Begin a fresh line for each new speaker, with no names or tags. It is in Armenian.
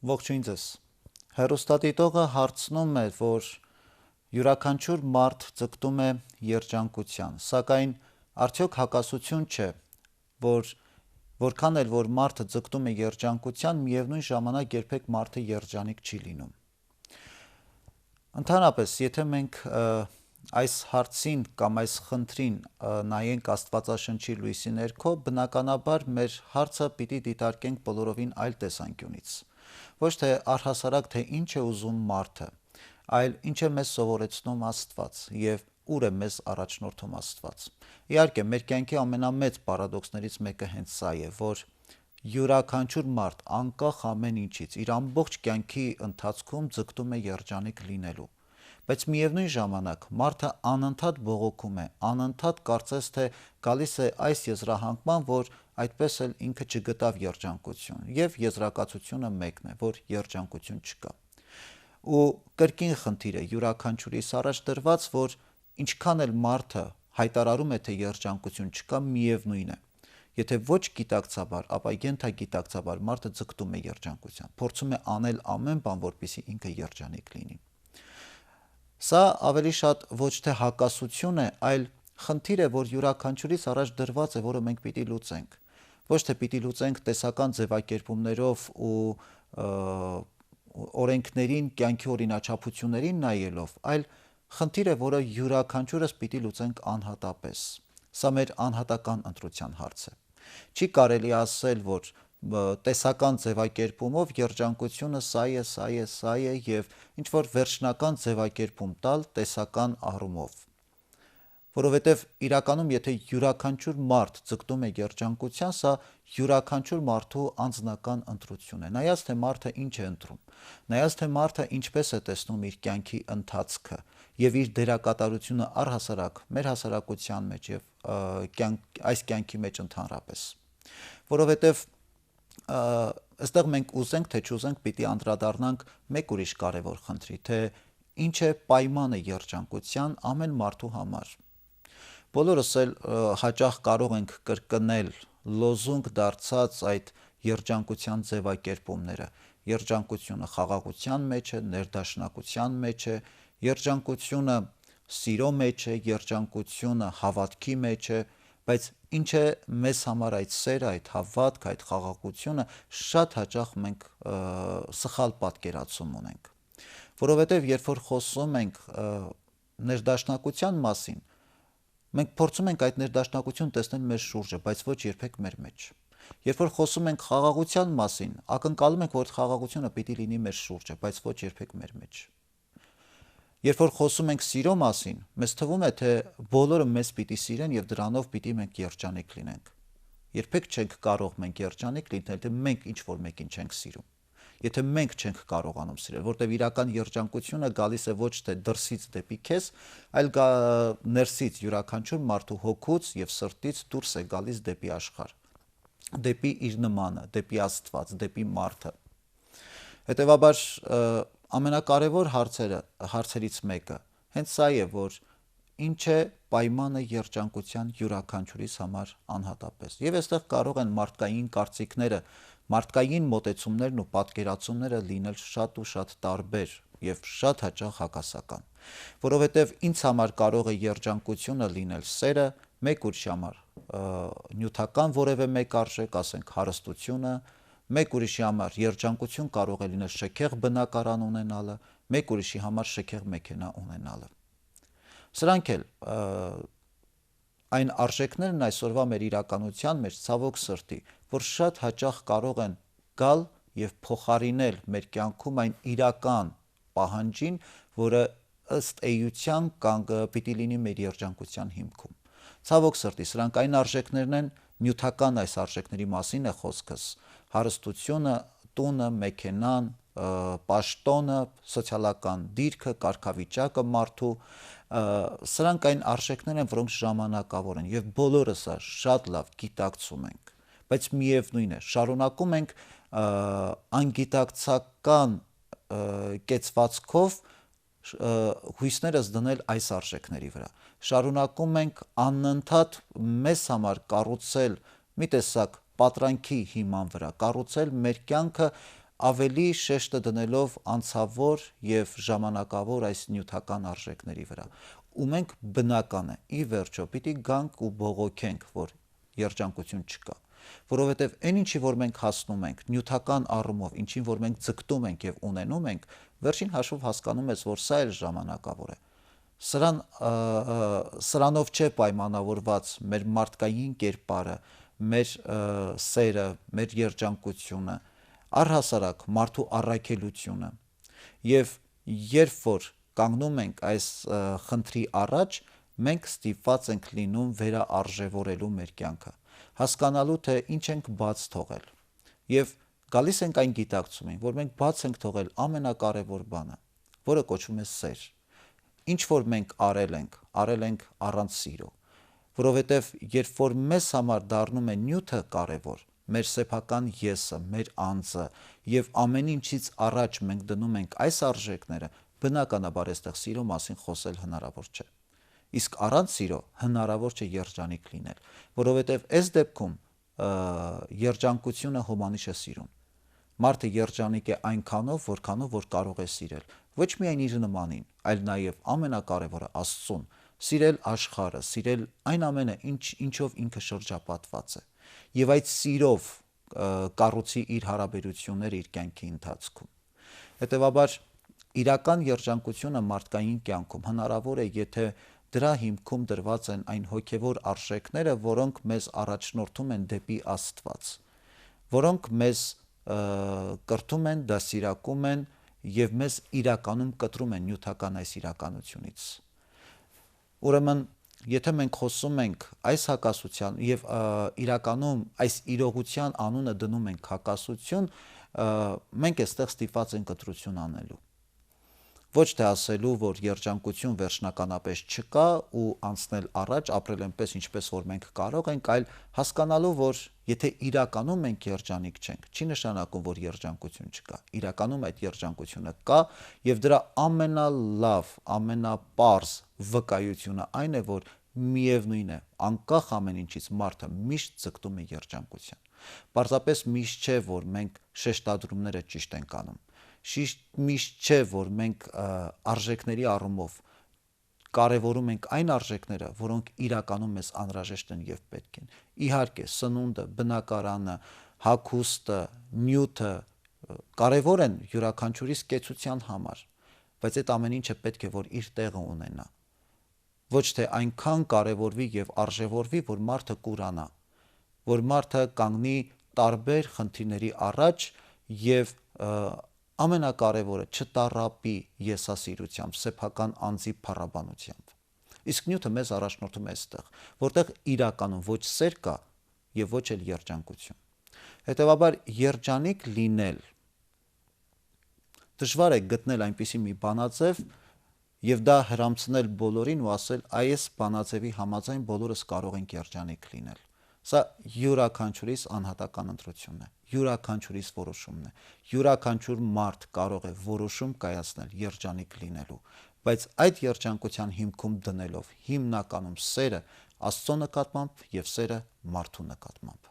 Ողջույն ձեզ։ Հեռուստադիտողը հարցնում է, որ յուրաքանչյուր մարդ ձգտում է երջանկության, սակայն արդյոք հակասություն չէ, որ որքան էլ որ մարդը ձգտում է երջանկության, միևնույն ժամանակ երբեք մարդը երջանիկ չի լինում։ Ընդհանրապես, եթե մենք այս հարցին կամ այս խնդրին նայենք Աստվածաշնչի լույսի ներքո, բնականաբար մեր հարցը պիտի դիտարկենք բոլորովին այլ տեսանկյունից։ Ոչ թե առհասարակ թե ինչ է ուզում մարդը, այլ ինչ է մեզ սովորեցնում Աստված եւ ուր է մեզ առաջնորդում Աստված։ Իհարկե, մեր կյանքի ամենամեծ պարադոքսներից մեկը հենց սա է, որ յուրաքանչյուր մարդ անկախ ամեն ինչից իր ամբողջ կյանքի ընթացքում ձգտում է երջանիկ լինելու։ Բայց միևնույն ժամանակ մարդը անընդհատ բողոքում է, անընդհատ կարծես թե գալիս է այս եզրահանգման, որ այդպես էլ ինքը չգտավ երջանկություն, եւ եզրակացությունը մեկն է, որ երջանկություն չկա։ Ու կրկին խնդիր է յուրաքանչյուրիս առաջ դրված, որ ինչքան էլ մարդը հայտարարում է, թե երջանկություն չկա, միևնույն է։ Եթե ոչ գիտակցաբար, ապա ենթագիտակցաբար մարդը ձգտում է երջանկության, փորձում է անել ամեն բան, որպեսզի ինքը երջանիկ լինի։ Սա ավելի շատ ոչ թե հակասություն է, այլ խնդիր է, որ յուրաքանչյուրիս առաջ դրված է, որը մենք պիտի լուծենք։ Ոչ թե պիտի լուծենք տեսական ձևակերպումներով ու օրենքներին, կյանքի օրինաչափություններին նայելով, այլ խնդիր է, որը յուրաքանչյուրս պիտի լուծենք անհատապես։ Սա մեր անհատական ընտրության հարց է։ Չի կարելի ասել, որ տեսական ձևակերպումով երջանկությունը սա է եւ ինչ որ վերջնական ձևակերպում տալ տեսական առումով, որովհետեւ իրականում եթե յուրաքանչյուր մարդ ձգտում է երջանկության, սա յուրաքանչյուր մարդու անձնական ընտրություն է։ Նայած թե մարդը ինչ է ընտրում, նայած թե մարդը ինչպես է տեսնում իր կյանքի ընթացքը եւ իր դերակատարությունը առհասարակ մեր հասարակության մեջ եւ այս կյանքի մեջ ընդհանրապես, որովհետեւ այստեղ մենք ուզենք թե չուզենք պիտի անդրադառնանք մեկ ուրիշ կարևոր խնդրի, թե ինչ է պայմանը երջանկության ամեն մարդու համար։ Բոլորս էլ հաճախ կարող ենք կրկնել լոզունգ դարձած այդ երջանկության ձևակերպումները։ Երջանկությունը խաղաղության մեջ է, ներդաշնակության մեջ է, երջանկությունը սիրո մեջ է, երջանկությունը հավատքի մեջ է, բայց ինչ է մեզ համար այդ սերը, այդ հավատքը, այդ խաղաղությունը, շատ հաճախ մենք սխալ պատկերացում ունենք։ Որովհետև երբ որ խոսում ենք ներդաշնակության մասին, մենք փորձում ենք այդ ներդաշնակությունը տեսնել մեր շուրջը, բայց ոչ երբեք մեր մեջ։ Երբ որ խոսում ենք խաղաղության մասին, ակնկալում ենք, որ խաղաղությունը պիտի լինի մեր շուրջը, բայց ոչ երբեք մեր մեջ։ Երբ որ խոսում ենք սիրո մասին, մեզ թվում է, թե բոլորը մեզ պիտի սիրեն եւ դրանով պիտի մենք երջանիկ լինենք։ Երբեք չենք կարող մենք երջանիկ լինել, թե մենք ինչ որ մեկին չենք սիրում։ Եթե մենք չենք կարողանում սիրել, որտեղ իրական երջանկությունը գալիս է ոչ թե դրսից դեպի քեզ, այլ ներսից յուրաքանչյուր մարդու հոգուց եւ սրտից դուրս է գալիս դեպի աշխարհ, դեպի իր նմանը, դեպի Աստված, դեպի մարդը։ Հետևաբար ամենակարևոր հարցերից մեկը հենց սա է, որ ինչ է պայմանը երջանկության յուրաքանչյուրիս համար անհատապես։ Եվ այստեղ կարող են մարդկային կարծիքները, մարդկային մոտեցումներն ու պատկերացումները լինել շատ ու շատ տարբեր եւ շատ հաճախ հակասական, որովհետեւ ինձ համար կարող է երջանկությունը լինել սերը, մեկ ուրիշի համար նյութական որևէ մեկ արժեք, ասենք հարստությունը, մեկ ուրիշի համար երջանկություն կարող է լինել շքեղ բնակարան ունենալը, մեկ ուրիշի համար շքեղ մեքենա ունենալը։ Սրանք էլ այն արժեքներն այսօրվա մեր իրականության մեջ ցավոք սրտի, որ շատ հաճախ կարող են գալ եւ փոխարինել մեր կյանքում այն իրական պահանջին, որը ըստ էության պիտի լինի մեր երջանկության հիմքում։ Ցավոք սրտի, սրանք այն արժեքներն են, նյութական այս արժեքների մասին է խոսքս, հարստությունը, տունը, մեքենան, պաշտոնը, սոցիալական դիրքը, կարգավիճակը մարդու, սրանք այն արժեքներ են, որոնք ժամանակավոր են եւ բոլորս սա շատ լավ գիտակցում ենք, բայց միևնույն է, շարունակում ենք անգիտակցական կեցվածքով հույսներս դնել այս արժեքների վրա։ Շարունակում ենք անընդհատ մեզ համար կառուցել մի տեսակ պատրանքի հիման վրա, կառուցել մեր կյանքը ավելի շեշտը դնելով անցավոր եւ ժամանակավոր այս նյութական արժեքների վրա։ Ու մենք բնական է, ի վերջո, պիտի գանք ու բողոքենք, որ երջանկություն չկա, որովհետեւ այն ինչի որ մենք հասնում ենք նյութական առումով, ինչին որ մենք ձգտում ենք եւ ունենում ենք, վերջին հաշվով հասկանում ես, որ սա էլ ժամանակավոր է։ Սրանով չէ պայմանավորված մեր մարդկային կերպարը, մեր սերը, մեր երջանկությունը, առհասարակ մարդու առաքելությունը։ Եվ երբ որ կանգնում ենք այս խնդրի առաջ, մենք ստիպված ենք լինում վերաարժևորելու մեր կյանքը, հասկանալու թե ինչ ենք բաց թողել։ Եվ գալիս ենք այն գիտակցումին, որ մենք բաց ենք թողել ամենակարևոր բանը, որը կոչվում է սեր։ Ինչ որ մենք արել ենք առանց սիրո, որովհետև երբ որ մեզ համար դառնում է նյութը կարևոր, մեր սեփական եսը, մեր անձը եւ ամեն ինչից առաջ մենք դնում ենք այս արժեքները, բնականաբար այստեղ սիրո մասին խոսել հնարավոր չէ։ Իսկ առանց սիրո հնարավոր չէ երջանիկ լինել, որովհետև այս դեպքում երջանկությունը հոմանիշ է սիրուն։ Մարդը երջանիկ է այնքանով, որքանով որ կարող է սիրել, ոչ միայն իր նմանին, այլ նաև ամենակարևորը Աստծուն, սիրել աշխարհը, սիրել այն ամենը, ինչով ինքը շրջապատված է, եւ այդ սիրով կառուցի իր հարաբերությունները իր կյանքի ընթացքում։ Հետևաբար իրական երջանկությունը մարդկային կյանքում հնարավոր է, եթե դրա հիմքում դրված են այն հոգևոր արժեքները, որոնք մեզ առաջնորդում են դեպի Աստված, որոնք մեզ կրթում են, դաստիարակում են եւ մեզ իրականում կտրում են նյութական այս իրականությունից։ Ուրեմն, եթե մենք խոսում ենք այս հակասության եւ իրականում այս իրողության անունը դնում ենք հակասություն, մենք այստեղ ստիպված ենք կտրություն անելու։ Ոչ թե ասելու, որ երջանկություն վերջնականապես չկա ու անցնել առաջ, ապրել այնպես, ինչպես որ մենք կարող ենք, այլ հասկանալու, որ եթե իրականում մենք երջանիկ չենք, չի նշանակում, որ երջանկություն չկա։ Իրականում այդ երջանկությունը կա եւ դրա ամենալավ, ամենապարզ վկայությունը այն է, որ միևնույն է, անկախ ամեն ինչից մարդը միշտ ձգտում է երջանկության։ Պարզապես միշտ չէ, որ մենք շեշտադրումները ճիշտ ենք անում։ Միշտ չէ, որ մենք արժեքների առումով կարևորում ենք այն արժեքները, որոնք իրականում մեզ անհրաժեշտ են եւ պետք են։ Իհարկե, սնունդը, բնակարանը, հագուստը, նյութը կարևոր են յուրաքանչյուրիս կեցության համար, բայց այդ ամեն ինչը պետք է որ իր տեղը ունենա։ Ոչ թե այնքան կարևորվի եւ արժևորվի, որ մարդը կուրանա, որ մարդը կանգնի տարբեր խնդիրների առաջ եւ ամենակարևորը չտառապի եսասիրությամբ, սեփական անձի փառաբանությամբ։ Իսկ նյութը մեզ առաջնորդում է այստեղ, որտեղ իրականում ոչ սեր կա եւ ոչ էլ երջանկություն։ Հետևաբար երջանիկ լինել դժվար է գտնել այնպիսի մի բանաձև եւ դա հրամցնել բոլորին ու ասել այս բանաձևի համաձայն բոլորս կարող ենք երջանիկ լինել։ Սա յուրաքանչյուրիս անհատական ընտրությունն է, յուրաքանչյուրիս որոշումն է։ Յուրաքանչյուր մարդ կարող է որոշում կայացնել երջանիկ լինելու, բայց այդ երջանկության հիմքում դնելով հիմնականում սերը Աստծո նկատմամբ եւ սերը մարդու նկատմամբ։